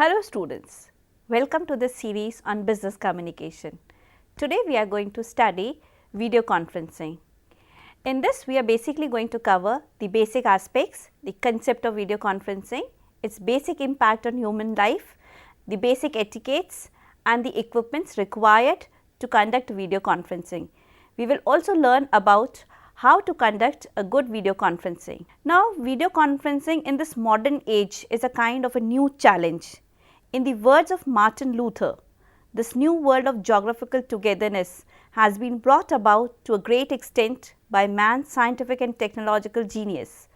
Hello students, welcome to this series on business communication. Today we are going to study video conferencing. In this we are basically going to cover the basic aspects, the concept of video conferencing, its basic impact on human life, the basic etiquettes and the equipments required to conduct video conferencing. We will also learn about how to conduct a good video conferencing. Now, video conferencing in this modern age is a kind of a new challenge. In the words of Martin Luther, this new world of geographical togetherness has been brought about to a great extent by man's scientific and technological genius.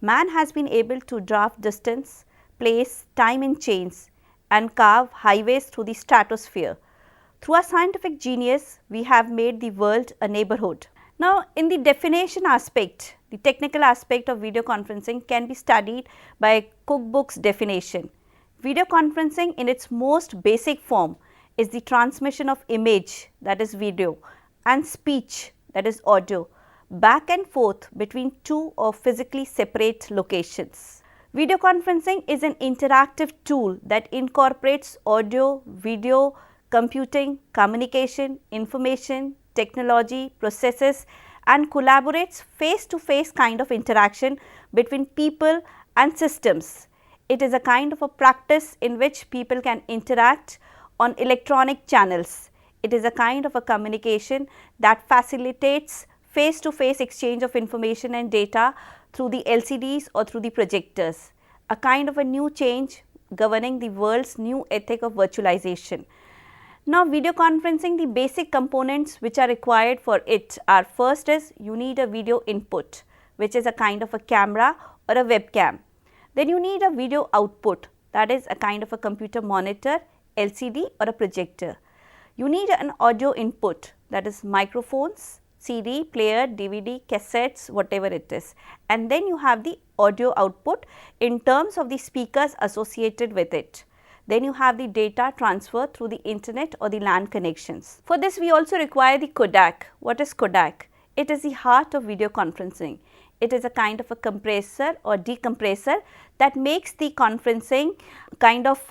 Man has been able to draft distance, place, time in chains and carve highways through the stratosphere. Through our scientific genius, we have made the world a neighborhood. Now, in the definition aspect, the technical aspect of video conferencing can be studied by Cookbook's definition. Video conferencing in its most basic form is the transmission of image, that is video, and speech, that is audio, back and forth between two or physically separate locations. Video conferencing is an interactive tool that incorporates audio, video, computing, communication, information, technology, processes and collaborates face-to-face kind of interaction between people and systems. It is a kind of a practice in which people can interact on electronic channels. It is a kind of a communication that facilitates face-to-face exchange of information and data through the LCDs or through the projectors, a kind of a new change governing the world's new ethic of virtualization. Now, video conferencing, the basic components which are required for it are: first is you need a video input, which is a kind of a camera or a webcam. Then you need a video output, that is a kind of a computer monitor, LCD or a projector. You need an audio input, that is microphones, CD, player, DVD, cassettes, whatever it is. And then you have the audio output in terms of the speakers associated with it. Then you have the data transfer through the internet or the LAN connections. For this we also require the codec. What is codec? It is the heart of video conferencing. It is a kind of a compressor or decompressor that makes the conferencing kind of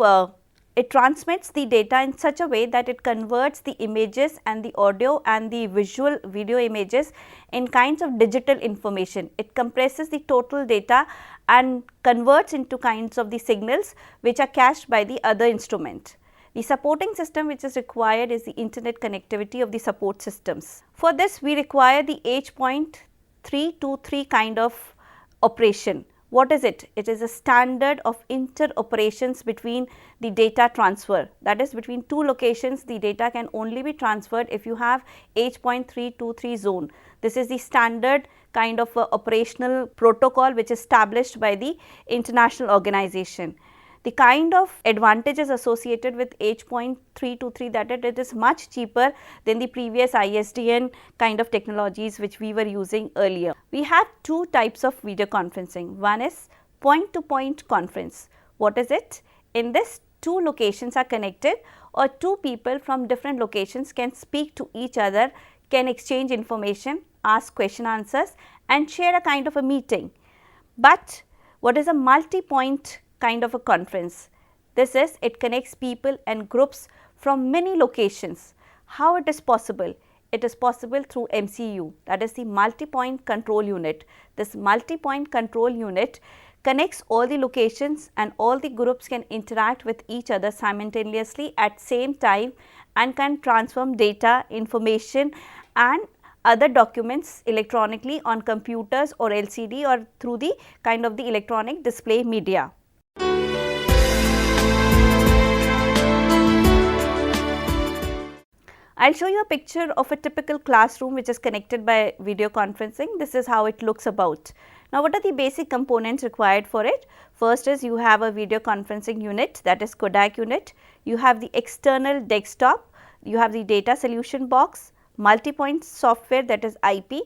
it transmits the data in such a way that it converts the images and the audio and the visual video images in kinds of digital information. It compresses the total data and converts into kinds of the signals which are cached by the other instrument. The supporting system which is required is the internet connectivity of the support systems. For this we require the H.323 kind of operation. What is it? It is a standard of interoperations between the data transfer, that is between two locations the data can only be transferred if you have H.323 zone. This is the standard kind of operational protocol which is established by the international organization. The kind of advantages associated with H.323, that it is much cheaper than the previous ISDN kind of technologies which we were using earlier. We have two types of video conferencing. One is point-to-point conference. What is it? In this, two locations are connected or two people from different locations can speak to each other, can exchange information, ask question answers and share a kind of a meeting. But what is a multi-point kind of a conference? This is, it connects people and groups from many locations. How it is possible? It is possible through MCU, that is the multi-point control unit. This multi-point control unit connects all the locations and all the groups can interact with each other simultaneously at same time and can transform data, information and other documents electronically on computers or LCD or through the kind of the electronic display media. I will show you a picture of a typical classroom which is connected by video conferencing. This is how it looks about. Now, what are the basic components required for it? First is you have a video conferencing unit, that is codec unit. You have the external desktop, you have the data solution box, multi-point software, that is IP,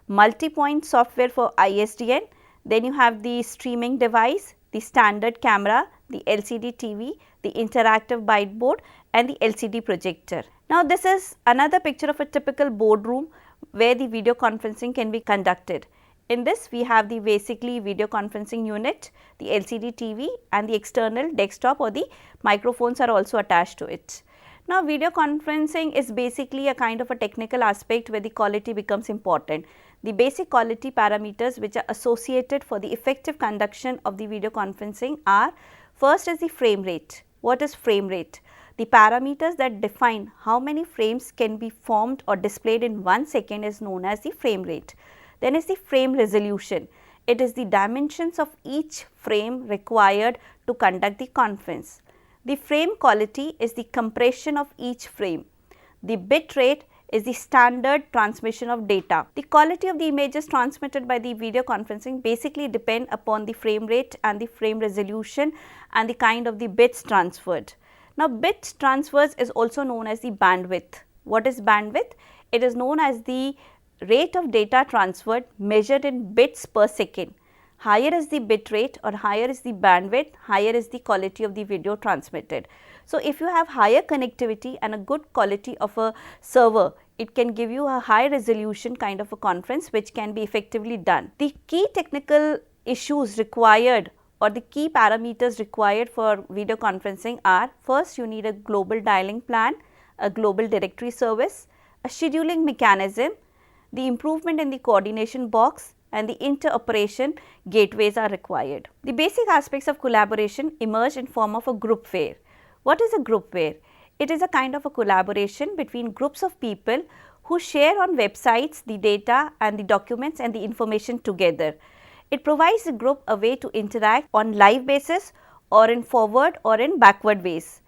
multi-point software for ISDN. Then you have the streaming device, the standard camera, the LCD TV, the interactive byteboard and the LCD projector. Now, this is another picture of a typical boardroom where the video conferencing can be conducted. In this we have the basically video conferencing unit, the LCD TV and the external desktop or the microphones are also attached to it. Now, video conferencing is basically a kind of a technical aspect where the quality becomes important. The basic quality parameters which are associated for the effective conduction of the video conferencing are: first is the frame rate. What is frame rate? The parameters that define how many frames can be formed or displayed in 1 second is known as the frame rate. Then is the frame resolution. It is the dimensions of each frame required to conduct the conference. The frame quality is the compression of each frame. The bit rate is the standard transmission of data. The quality of the images transmitted by the video conferencing basically depend upon the frame rate and the frame resolution and the kind of the bits transferred. Now, bit transfers is also known as the bandwidth. What is bandwidth? It is known as the rate of data transferred measured in bits per second. Higher is the bit rate or higher is the bandwidth, higher is the quality of the video transmitted. So, if you have higher connectivity and a good quality of a server, it can give you a high resolution kind of a conference which can be effectively done. The key technical issues required or the key parameters required for video conferencing are: first, you need a global dialing plan, a global directory service, a scheduling mechanism, the improvement in the coordination box and the interoperation gateways are required. The basic aspects of collaboration emerge in form of a groupware. What is a groupware? It is a kind of a collaboration between groups of people who share on websites the data and the documents and the information together. It provides the group a way to interact on live basis or in forward or in backward ways.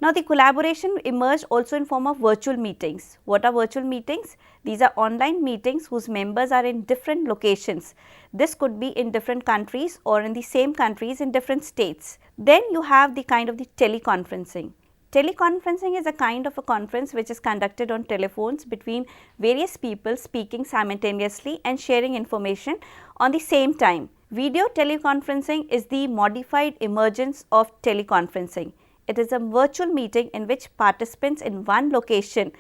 Now, the collaboration emerged also in form of virtual meetings. What are virtual meetings? These are online meetings whose members are in different locations. This could be in different countries or in the same countries in different states. Then you have the kind of the teleconferencing. Teleconferencing is a kind of a conference which is conducted on telephones between various people speaking simultaneously and sharing information on the same time. Video teleconferencing is the modified emergence of teleconferencing. It is a virtual meeting in which participants in one location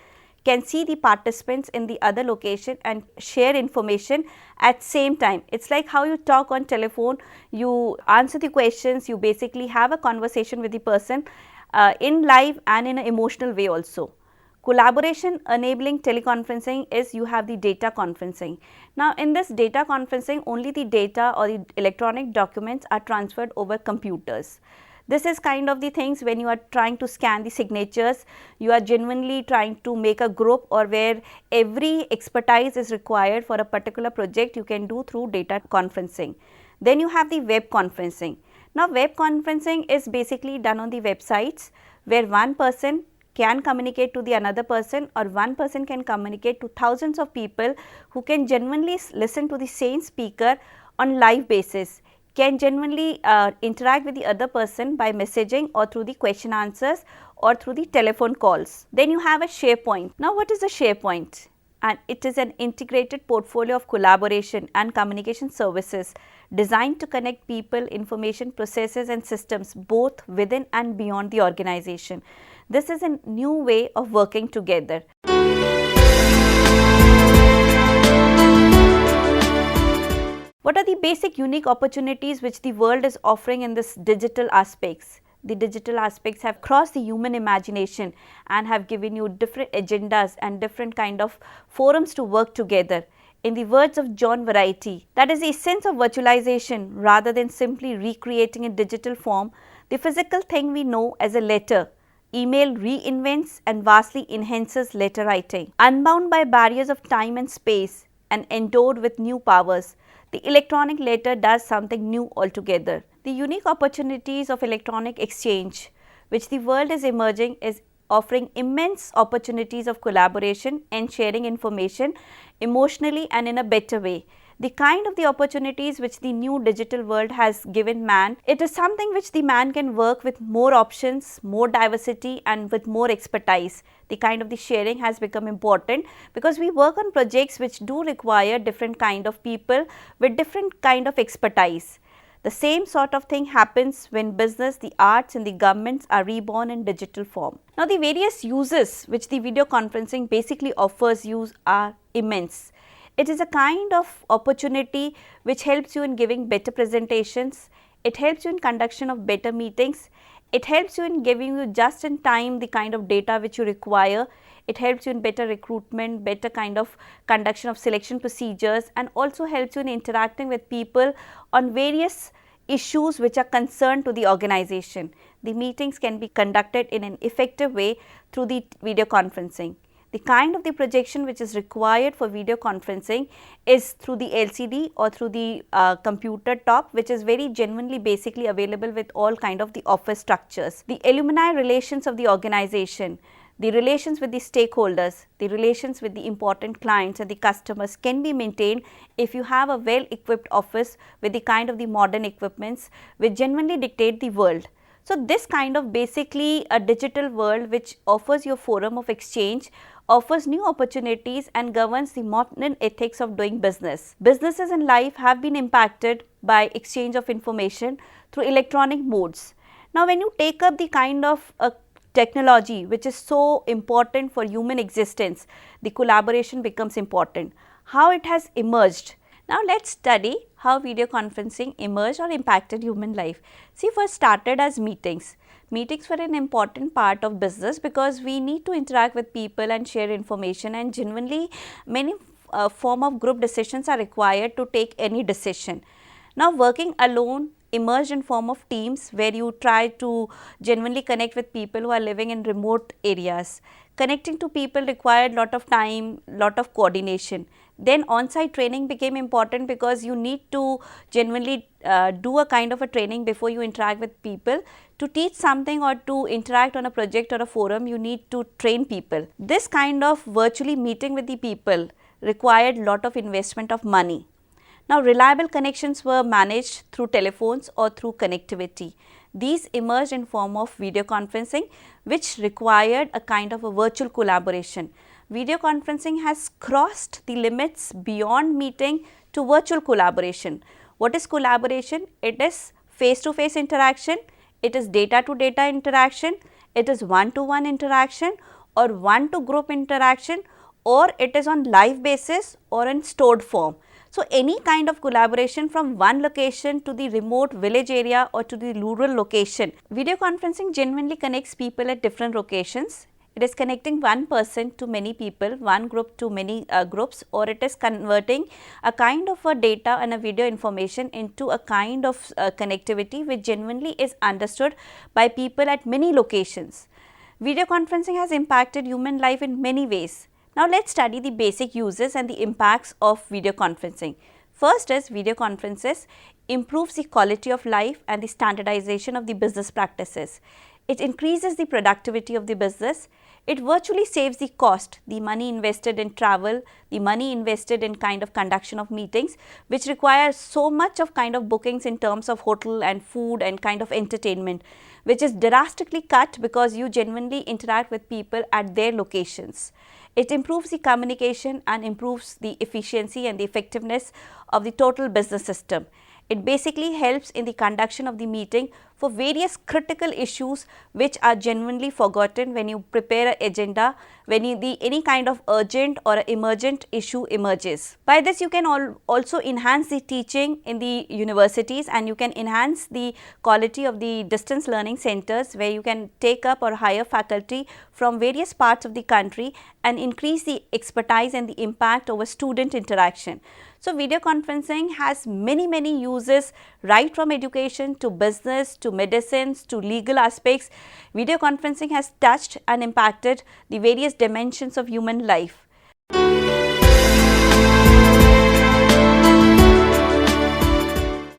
can see the participants in the other location and share information at same time. It's like how you talk on telephone, you answer the questions, you basically have a conversation with the person in live and in an emotional way also. Collaboration enabling teleconferencing is you have the data conferencing. Now, in this data conferencing, only the data or the electronic documents are transferred over computers. This is kind of the things when you are trying to scan the signatures, you are genuinely trying to make a group or where every expertise is required for a particular project, you can do through data conferencing. Then you have the web conferencing. Now, web conferencing is basically done on the websites where one person can communicate to the another person or one person can communicate to thousands of people who can genuinely listen to the same speaker on live basis, can genuinely interact with the other person by messaging or through the question answers or through the telephone calls. Then you have a SharePoint. Now, what is a SharePoint? And it is an integrated portfolio of collaboration and communication services designed to connect people, information, processes and systems both within and beyond the organization. This is a new way of working together. What are the basic unique opportunities which the world is offering in this digital aspects? The digital aspects have crossed the human imagination and have given you different agendas and different kind of forums to work together. In the words of John Variety, that is the essence of virtualization. Rather than simply recreating a digital form, the physical thing we know as a letter, email reinvents and vastly enhances letter writing. Unbound by barriers of time and space and endowed with new powers, the electronic letter does something new altogether. The unique opportunities of electronic exchange which the world is emerging is offering immense opportunities of collaboration and sharing information emotionally and in a better way. The kind of the opportunities which the new digital world has given man, it is something which the man can work with more options, more diversity and with more expertise. The kind of the sharing has become important because we work on projects which do require different kind of people with different kind of expertise. The same sort of thing happens when business, the arts and the governments are reborn in digital form. Now, the various uses which the video conferencing basically offers you are immense. It is a kind of opportunity which helps you in giving better presentations, it helps you in conduction of better meetings, it helps you in giving you just in time the kind of data which you require, it helps you in better recruitment, better kind of conduction of selection procedures, and also helps you in interacting with people on various issues which are concerned to the organization. The meetings can be conducted in an effective way through the video conferencing. The kind of the projection which is required for video conferencing is through the LCD or through the computer top, which is very genuinely basically available with all kind of the office structures. The alumni relations of the organization, the relations with the stakeholders, the relations with the important clients and the customers can be maintained if you have a well equipped office with the kind of the modern equipments which genuinely dictate the world. So, this kind of basically a digital world which offers you a forum of exchange, offers new opportunities and governs the modern ethics of doing business. Businesses in life have been impacted by exchange of information through electronic modes. Now, when you take up the kind of technology which is so important for human existence, the collaboration becomes important. How it has emerged? Now, let us study how video conferencing emerged or impacted human life. See, first started as meetings. Meetings were an important part of business because we need to interact with people and share information, and genuinely many form of group decisions are required to take any decision. Now, working alone emerged in form of teams where you try to genuinely connect with people who are living in remote areas. Connecting to people required lot of time, lot of coordination. Then on-site training became important because you need to genuinely do a kind of a training before you interact with people. To teach something or to interact on a project or a forum, you need to train people. This kind of virtually meeting with the people required lot of investment of money. Now, reliable connections were managed through telephones or through connectivity. These emerged in form of video conferencing, which required a kind of a virtual collaboration. Video conferencing has crossed the limits beyond meeting to virtual collaboration. What is collaboration? It is face-to-face interaction, it is data-to-data interaction, it is one-to-one interaction or one-to-group interaction, or it is on live basis or in stored form. So, any kind of collaboration from one location to the remote village area or to the rural location. Video conferencing genuinely connects people at different locations. It is connecting one person to many people, one group to many groups, or it is converting a kind of a data and a video information into a kind of connectivity which genuinely is understood by people at many locations. Video conferencing has impacted human life in many ways. Now, let us study the basic uses and the impacts of video conferencing. First is video conferences improves the quality of life and the standardization of the business practices. It increases the productivity of the business. It virtually saves the cost, the money invested in travel, the money invested in kind of conduction of meetings, which requires so much of kind of bookings in terms of hotel and food and kind of entertainment, which is drastically cut because you genuinely interact with people at their locations. It improves the communication and improves the efficiency and the effectiveness of the total business system. It basically helps in the conduction of the meeting for various critical issues which are genuinely forgotten when you prepare an agenda, when any kind of urgent or emergent issue emerges. By this you can also enhance the teaching in the universities, and you can enhance the quality of the distance learning centers where you can take up or hire faculty from various parts of the country and increase the expertise and the impact over student interaction. So, video conferencing has many uses, right from education to business to medicines to legal aspects. Video conferencing has touched and impacted the various dimensions of human life.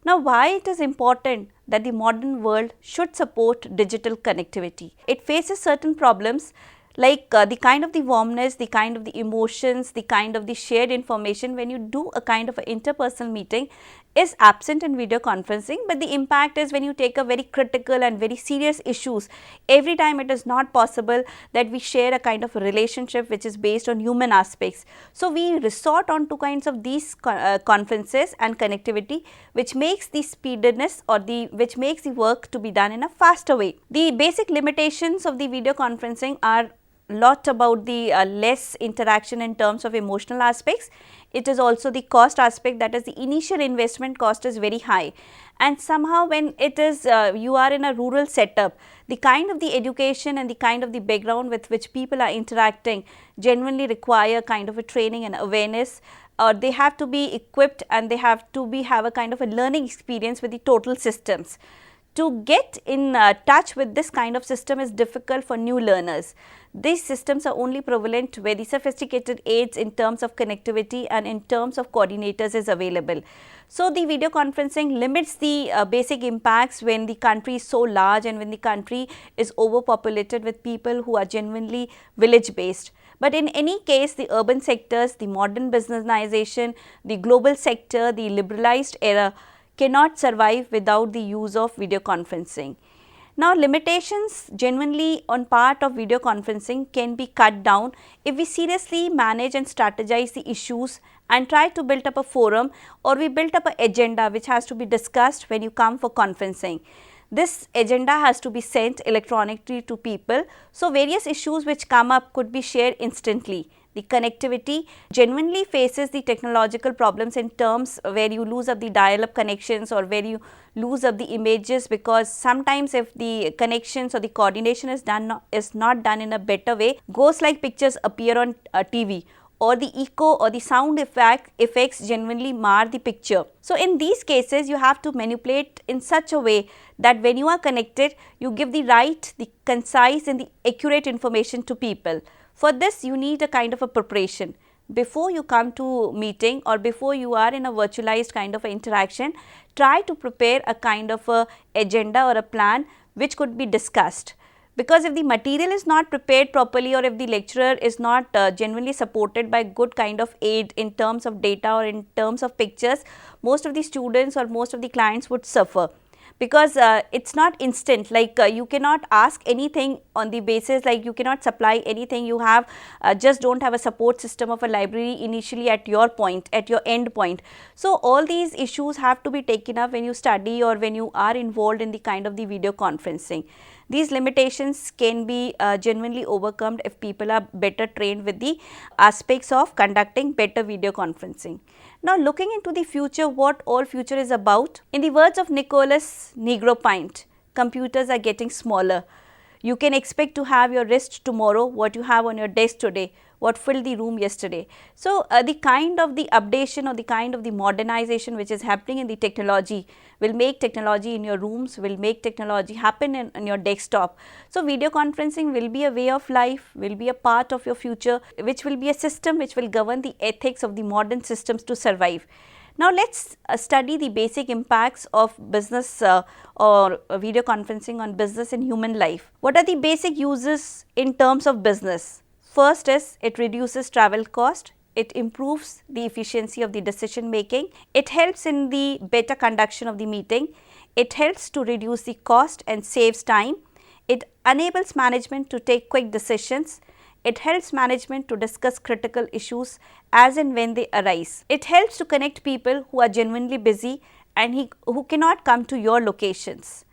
Now, why it is important that the modern world should support digital connectivity? It faces certain problems like the kind of the warmness, the kind of the emotions, the kind of the shared information when you do a kind of an interpersonal meeting is absent in video conferencing, but the impact is when you take a very critical and very serious issues, every time it is not possible that we share a kind of a relationship which is based on human aspects. So, we resort on two kinds of these conferences and connectivity, which makes the speediness or which makes the work to be done in a faster way. The basic limitations of the video conferencing are lot about the less interaction in terms of emotional aspects. It is also the cost aspect, that is the initial investment cost is very high, and somehow when it is you are in a rural setup, the kind of the education and the kind of the background with which people are interacting genuinely require kind of a training and awareness, or they have to be equipped and they have to have a kind of a learning experience with the total systems. To get in touch with this kind of system is difficult for new learners. These systems are only prevalent where the sophisticated aids in terms of connectivity and in terms of coordinators is available. So, the video conferencing limits the basic impacts when the country is so large and when the country is overpopulated with people who are genuinely village based. But in any case, the urban sectors, the modern businessization, the global sector, the liberalized era cannot survive without the use of video conferencing. Now, limitations genuinely on part of video conferencing can be cut down if we seriously manage and strategize the issues and try to build up a forum, or we build up an agenda which has to be discussed when you come for conferencing. This agenda has to be sent electronically to people. So, various issues which come up could be shared instantly. The connectivity genuinely faces the technological problems in terms where you lose up the dial-up connections or where you lose up the images, because sometimes if the connections or the coordination is not done in a better way, ghost like pictures appear on TV, or the echo or the sound effects genuinely mar the picture. So, in these cases you have to manipulate in such a way that when you are connected, you give the right, the concise and the accurate information to people. For this, you need a kind of a preparation. Before you come to meeting or before you are in a virtualized kind of interaction, try to prepare a kind of a agenda or a plan which could be discussed. Because if the material is not prepared properly, or if the lecturer is not genuinely supported by good kind of aid in terms of data or in terms of pictures, most of the students or most of the clients would suffer. Because it is not instant, like you cannot ask anything on the basis, like you cannot supply anything, you have just do not have a support system of a library initially at your point, at your end point. So, all these issues have to be taken up when you study or when you are involved in the kind of the video conferencing. These limitations can be genuinely overcome if people are better trained with the aspects of conducting better video conferencing. Now, looking into the future, what all future is about. In the words of Nicholas Negroponte, computers are getting smaller. You can expect to have your wrist tomorrow what you have on your desk today, what filled the room yesterday. So, the kind of the updation or the kind of the modernization which is happening in the technology will make technology in your rooms, will make technology happen in your desktop. So, video conferencing will be a way of life, will be a part of your future, which will be a system which will govern the ethics of the modern systems to survive. Now, let us study the basic impacts of business or video conferencing on business and human life. What are the basic uses in terms of business? First is it reduces travel cost, it improves the efficiency of the decision making, it helps in the better conduction of the meeting, it helps to reduce the cost and saves time, it enables management to take quick decisions, it helps management to discuss critical issues as and when they arise. It helps to connect people who are genuinely busy and who cannot come to your locations.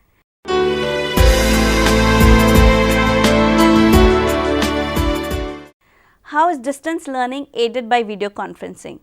How is distance learning aided by video conferencing?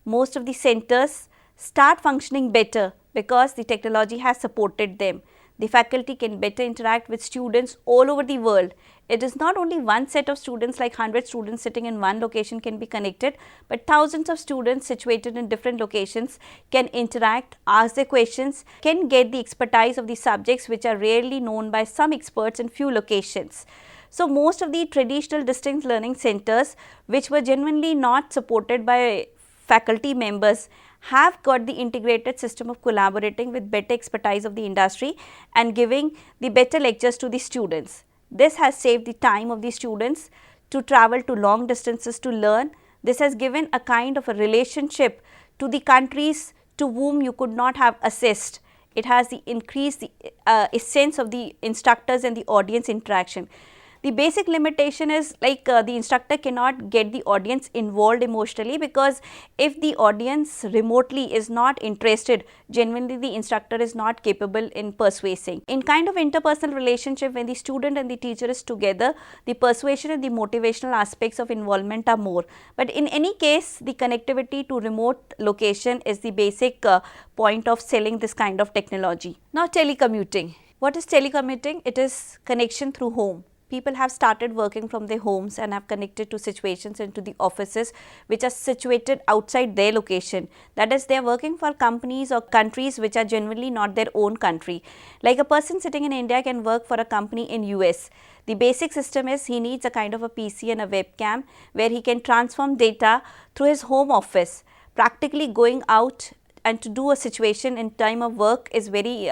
Most of the centers start functioning better because the technology has supported them. The faculty can better interact with students all over the world. It is not only one set of students, like 100 students sitting in one location can be connected, but thousands of students situated in different locations can interact, ask their questions, can get the expertise of the subjects which are rarely known by some experts in few locations. So, most of the traditional distance learning centers which were genuinely not supported by faculty members have got the integrated system of collaborating with better expertise of the industry and giving the better lectures to the students. This has saved the time of the students to travel to long distances to learn. This has given a kind of a relationship to the countries to whom you could not have accessed. It has increased the essence of the instructors and the audience interaction. The basic limitation is like the instructor cannot get the audience involved emotionally, because if the audience remotely is not interested, genuinely the instructor is not capable in persuading. In kind of interpersonal relationship, when the student and the teacher is together, the persuasion and the motivational aspects of involvement are more. But in any case, the connectivity to remote location is the basic point of selling this kind of technology. Now, telecommuting. What is telecommuting? It is connection through home. People have started working from their homes and have connected to situations and to the offices which are situated outside their location. That is, they are working for companies or countries which are generally not their own country. Like a person sitting in India can work for a company in US. The basic system is he needs a kind of a PC and a webcam where he can transform data through his home office. Practically going out and to do a situation in time of work is very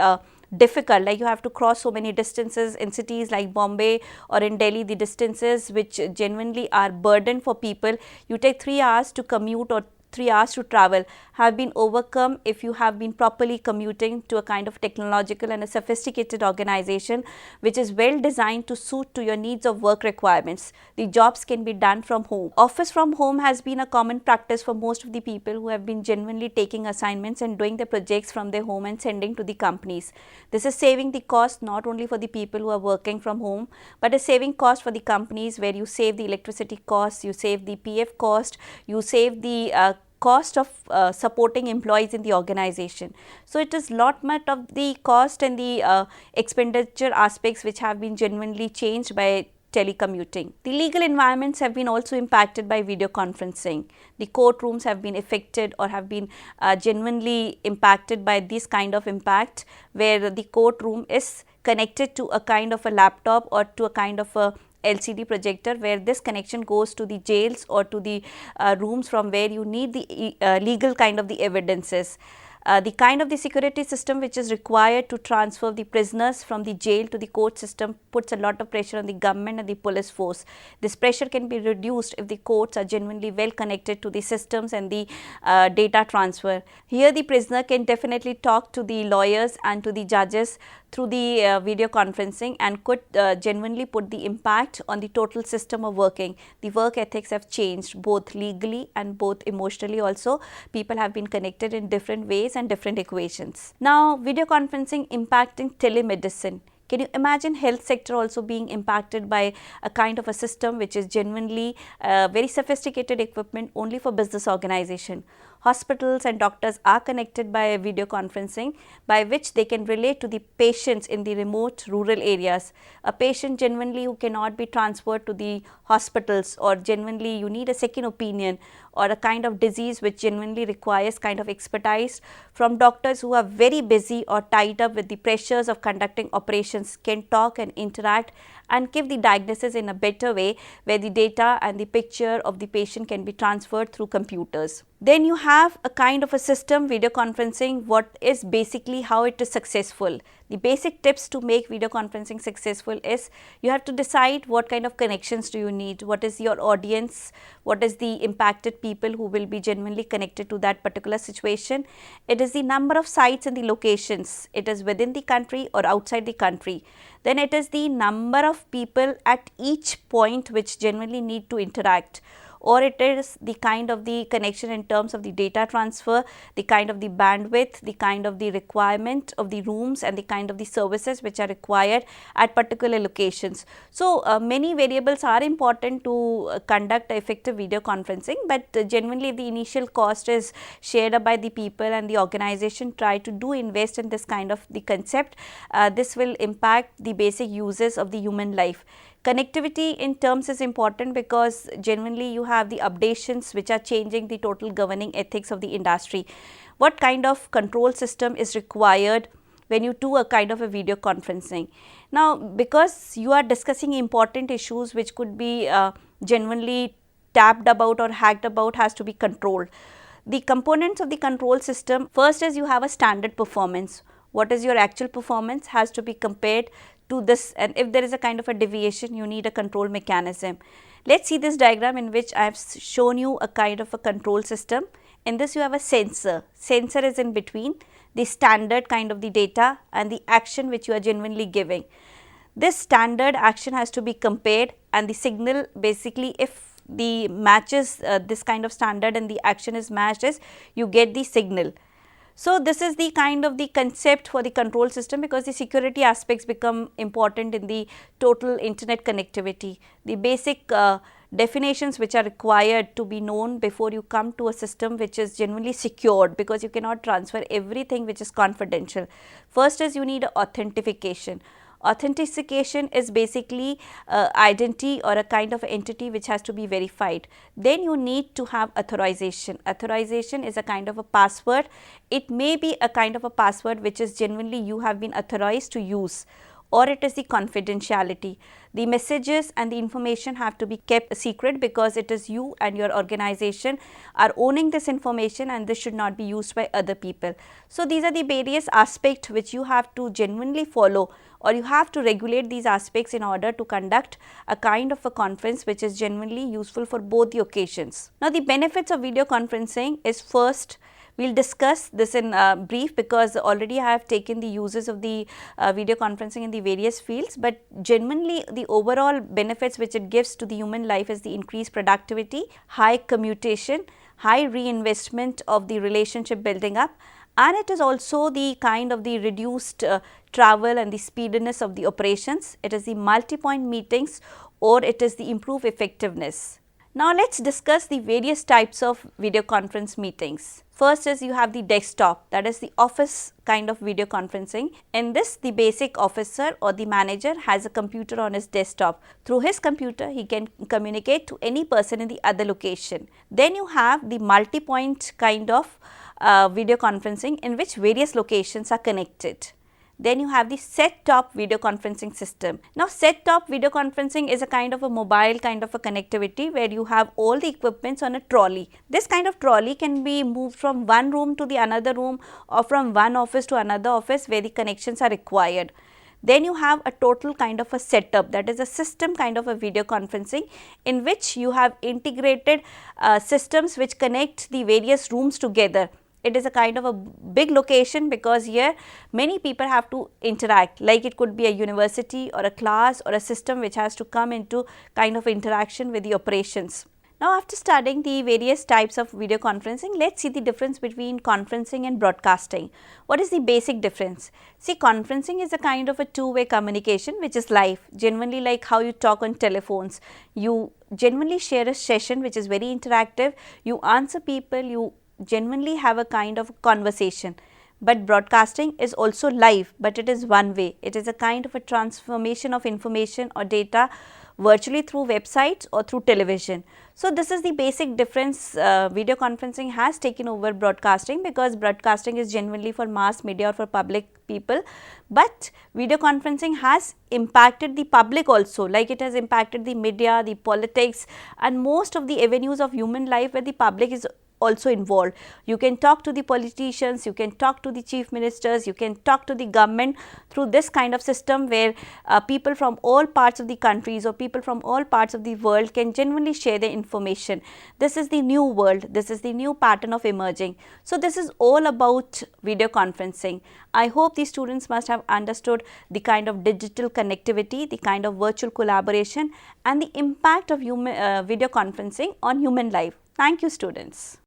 difficult. Like you have to cross so many distances in cities like Bombay or in Delhi, the distances which genuinely are burden for people. You take 3 hours to commute or 3 hours to travel have been overcome if you have been properly commuting to a kind of technological and a sophisticated organization which is well designed to suit to your needs of work requirements. The jobs can be done from home. Office from home has been a common practice for most of the people who have been genuinely taking assignments and doing the projects from their home and sending to the companies. This is saving the cost not only for the people who are working from home, but a saving cost for the companies where you save the electricity costs, you save the PF cost, you save the cost of supporting employees in the organization. So, it is lot much of the cost and the expenditure aspects which have been genuinely changed by telecommuting. The legal environments have been also impacted by video conferencing. The courtrooms have been affected or have been genuinely impacted by this kind of impact, where the courtroom is connected to a kind of a laptop or to a kind of a LCD projector, where this connection goes to the jails or to the rooms from where you need the legal kind of the evidences. The kind of the security system which is required to transfer the prisoners from the jail to the court system puts a lot of pressure on the government and the police force. This pressure can be reduced if the courts are genuinely well connected to the systems and the data transfer. Here the prisoner can definitely talk to the lawyers and to the judges through the video conferencing and could genuinely put the impact on the total system of working. The work ethics have changed both legally and both emotionally also. People have been connected in different ways and different equations. Now, video conferencing impacting telemedicine. Can you imagine health sector also being impacted by a kind of a system which is genuinely very sophisticated equipment only for business organization? Hospitals and doctors are connected by video conferencing, by which they can relate to the patients in the remote rural areas. A patient genuinely who cannot be transferred to the hospitals, or genuinely you need a second opinion, or a kind of disease which genuinely requires kind of expertise from doctors who are very busy or tied up with the pressures of conducting operations, can talk and interact and give the diagnosis in a better way, where the data and the picture of the patient can be transferred through computers. Then you have a kind of a system, video conferencing, what is basically how it is successful. The basic tips to make video conferencing successful is you have to decide what kind of connections do you need, what is your audience, what is the impacted people who will be genuinely connected to that particular situation. It is the number of sites and the locations, it is within the country or outside the country. Then it is the number of people at each point which genuinely need to interact, or it is the kind of the connection in terms of the data transfer, the kind of the bandwidth, the kind of the requirement of the rooms and the kind of the services which are required at particular locations. So, many variables are important to conduct effective video conferencing, but genuinely the initial cost is shared up by the people and the organization try to do invest in this kind of the concept. This will impact the basic uses of the human life. Connectivity in terms is important because genuinely you have the updations which are changing the total governing ethics of the industry. What kind of control system is required when you do a kind of a video conferencing? Now, because you are discussing important issues which could be genuinely tapped about or hacked about, has to be controlled. The components of the control system, first is you have a standard performance. What is your actual performance has to be compared to this, and if there is a kind of a deviation, you need a control mechanism. Let's see this diagram in which I have shown you a kind of a control system. In this you have a sensor. Sensor is in between the standard kind of the data and the action which you are genuinely giving. This standard action has to be compared, and the signal basically, if the matches this kind of standard and the action is matched, is you get the signal. So, this is the kind of the concept for the control system, because the security aspects become important in the total internet connectivity. The basic definitions which are required to be known before you come to a system which is genuinely secured, because you cannot transfer everything which is confidential. First is you need authentication. Authentication is basically identity or a kind of entity which has to be verified. Then you need to have authorization. Authorization is a kind of a password. It may be a kind of a password which is genuinely you have been authorized to use, or it is the confidentiality. The messages and the information have to be kept secret, because it is you and your organization are owning this information, and this should not be used by other people. So, these are the various aspects which you have to genuinely follow, or you have to regulate these aspects in order to conduct a kind of a conference which is genuinely useful for both the occasions. Now, the benefits of video conferencing is, first, we will discuss this in brief, because already I have taken the uses of the video conferencing in the various fields, but genuinely the overall benefits which it gives to the human life is the increased productivity, high commutation, high reinvestment of the relationship building up, and it is also the kind of the reduced travel and the speediness of the operations. It is the multi-point meetings, or it is the improved effectiveness. Now, let us discuss the various types of video conference meetings. First is you have the desktop, that is the office kind of video conferencing. In this, the basic officer or the manager has a computer on his desktop. Through his computer, he can communicate to any person in the other location. Then you have the multi-point kind of video conferencing, in which various locations are connected. Then you have the set-top video conferencing system. Now, set-top video conferencing is a kind of a mobile kind of a connectivity, where you have all the equipments on a trolley. This kind of trolley can be moved from one room to the another room, or from one office to another office where the connections are required. Then you have a total kind of a setup, that is a system kind of a video conferencing, in which you have integrated systems which connect the various rooms together. It is a kind of a big location, because here many people have to interact, like it could be a university or a class or a system which has to come into kind of interaction with the operations. Now, after studying the various types of video conferencing, let us see the difference between conferencing and broadcasting. What is the basic difference? See, conferencing is a kind of a two-way communication which is live, genuinely like how you talk on telephones. You genuinely share a session which is very interactive, you answer people, you genuinely have a kind of conversation. But broadcasting is also live, but it is one way. It is a kind of a transformation of information or data virtually through websites or through television. So, this is the basic difference. Video conferencing has taken over broadcasting, because broadcasting is genuinely for mass media or for public people, but video conferencing has impacted the public also, like it has impacted the media, the politics, and most of the avenues of human life where the public is also involved. You can talk to the politicians, you can talk to the chief ministers, you can talk to the government through this kind of system, where people from all parts of the countries or people from all parts of the world can genuinely share their information. This is the new world, this is the new pattern of emerging. So, this is all about video conferencing. I hope the students must have understood the kind of digital connectivity, the kind of virtual collaboration, and the impact of video conferencing on human life. Thank you, students.